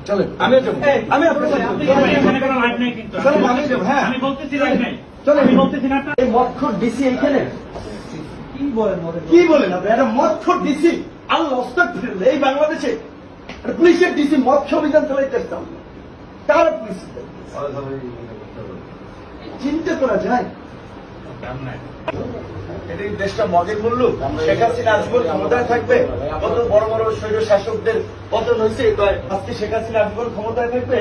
চলেন আমিও যাবো, আমি আপনার সাথে এই মদখোর ডিসি এইখানে কি বলেন আপনি? একটা মদখোর ডিসি আল্লাহ আস্তাগফিরুল্লাহ, এই বাংলাদেশে পুলিশের ডিসি মদ অভিযান চালাইতেছে। কার পুলিশ চিন্তা করা যায়? এই দেশটা মদের মূল্য শেখ হাসিনা আজীবন ক্ষমতায় থাকবে? কত বড় বড় স্বৈর শাসকদের পতন হয়েছে, আজকে শেখ হাসিনা আজীবন ক্ষমতায় থাকবে?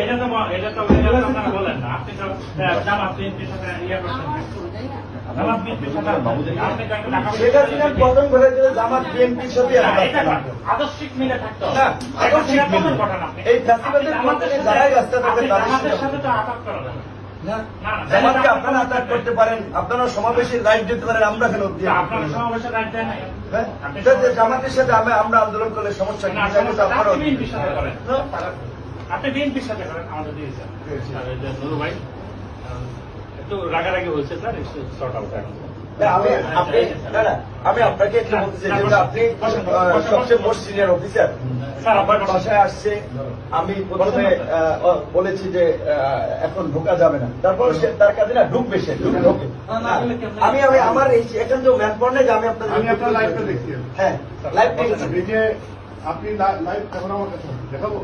শেখ হাসিনার পতন ঘটে গেলে জামাত বিএনপির সাথে আদর্শিক মিলে থাকতো। এই ফ্যাসিবাদের পতনে যারাই রাস্তা থাকে তাদের সাথে তো আঘাত করা যাবে না। জামাতকে আপনারা আঘাত করতে পারেন, আপনারা সমাবেশের রাইট দিতে পারেন, আমরা কেন জামাতের সাথে আমরা আন্দোলন করলে সমস্যা কি? আপনি বিএনপির সাথে করেন, আমাদের দিয়েছেন ভাই একটু রাগারাগি হয়েছে স্যার, শর্ট আউট এখন। আমি আপনাকে একটু বলতে চাই, যেহেতু আপনি সবচেয়ে মোস্ট সিনিয়র অফিসার, আপনার বাসায় আসছে, আমি প্রথমে বলেছি যে এখন ঢোকা যাবে না, তারপর তার কাছে না ঢুকবে, সে ঢুকে। আমি আমার এখান থেকে ম্যান পড়ে যে আমি আপনার লাইভটা দেখছি। হ্যাঁ লাইভ দেখেছি, আপনি লাইভ এখন আমার কাছে দেখাবো।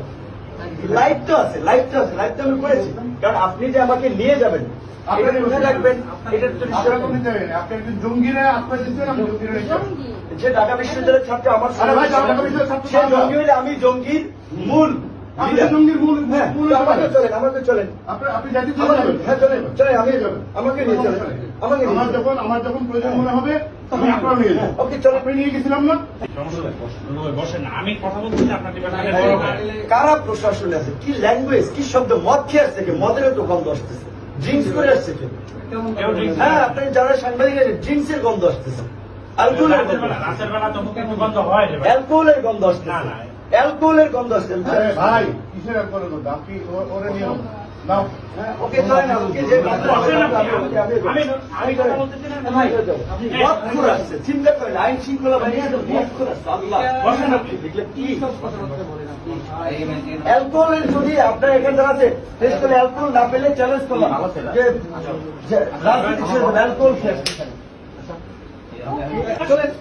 লাইভ তো আছে, লাইভ তো আমি করেছি, কারণ আপনি যে আমাকে নিয়ে যাবেন এটা মনে রাখবেন, এটা আপনি একজন জঙ্গিরা আপনার যে ঢাকা বিশ্ববিদ্যালয়ের ছাত্র আমার সে জঙ্গি হলে আমি জঙ্গির মূল আমাকে চলেন আপনি জাতি হ্যাঁ চলেন চলেন আমি আমাকে নিয়ে চলেন, আমাকে আমার যখন প্রয়োজন মনে হবে তখন আপনারা নিয়ে যান। ওকে চলেন। আপনি নিয়ে গেছিলাম না? বসেন না, আমি কথা বলছি আপনার কারা প্রশাসনে আছে? কি ল্যাঙ্গুয়েজ, কি শব্দ? মদ খেয়ে আসছে কে? মদেরও তো গন্ধ আসতেছে, ড্রিঙ্কস করে আসছে কে? হ্যাঁ আপনি যারা সাংবাদিক আছেন, ড্রিঙ্কস এর গন্ধ আসতেছে, অ্যালকোহলের গন্ধ আসতেছে, অ্যালকোহলের গন্ধ আসতেছে। ভাই কিসের অ্যালকোহলের গন্ধ? আপনি ওরে নিয়ে নাও। ওকে চলে না, ওকে যে চিন্তা করেন আইন শৃঙ্খলা বাহিনী অ্যালকোহলের যদি আপনার এখানে যারা আছে টেস্ট করে অ্যালকোহল না পেলে চ্যালেঞ্জ করলাম যে রাজনীতি অ্যালকোহল খেয়ে চলেন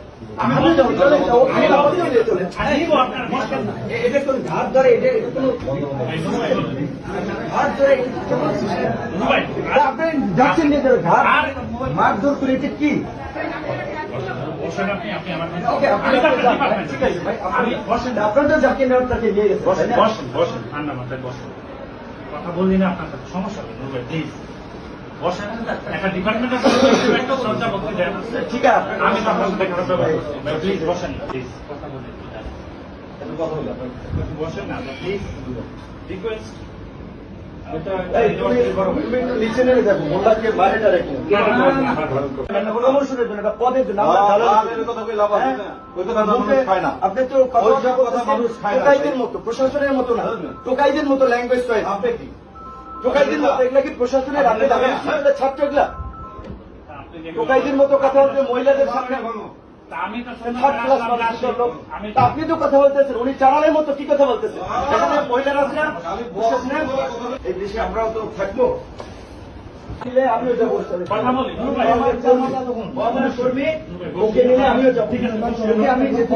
এটা কোন ঘাট ধরে, এটা কোনো ঘাট ধরে আপনি যাচ্ছেন নিয়ে যাবে ঘাট মারধর করে, এটা কি? আপনাদের যাকে নেওয়ার তাকে নিয়ে গেছে, কথা বললি না আপনার সাথে সমস্যা নেই প্লিজ বসেন। একটা ডিপার্টমেন্ট ঠিক আছে, আমি আপনার সাথে খারাপ ব্যবহার করছি, প্লিজ বসেন, প্লিজ কথা বলি বসেন না প্লিজ, রিকোয়েস্ট। নিচে নেমে যাবো, মোল্লাকে বাইরেটা রেখে পদের জন্য আপনি তো টোকাইদের মতো, প্রশাসনের মতো না, টোকাইদের মতো ল্যাঙ্গুয়েজ তো আপনি কি টোকাইদের মতো? এগুলা কি প্রশাসনের? ছাত্র এগুলা টোকাইদের মতো কথা বলতে মহিলাদের সামনে আপনি তো কথা বলতেছেন, উনি চালানের মতো কি কথা বলতেছেন? এখানে মহিলারা আছে না, এই দেশে আমরাও তো থাকবো, আমিও যাবো, ওকে নিলে আমিও যাবো, আমি যেতে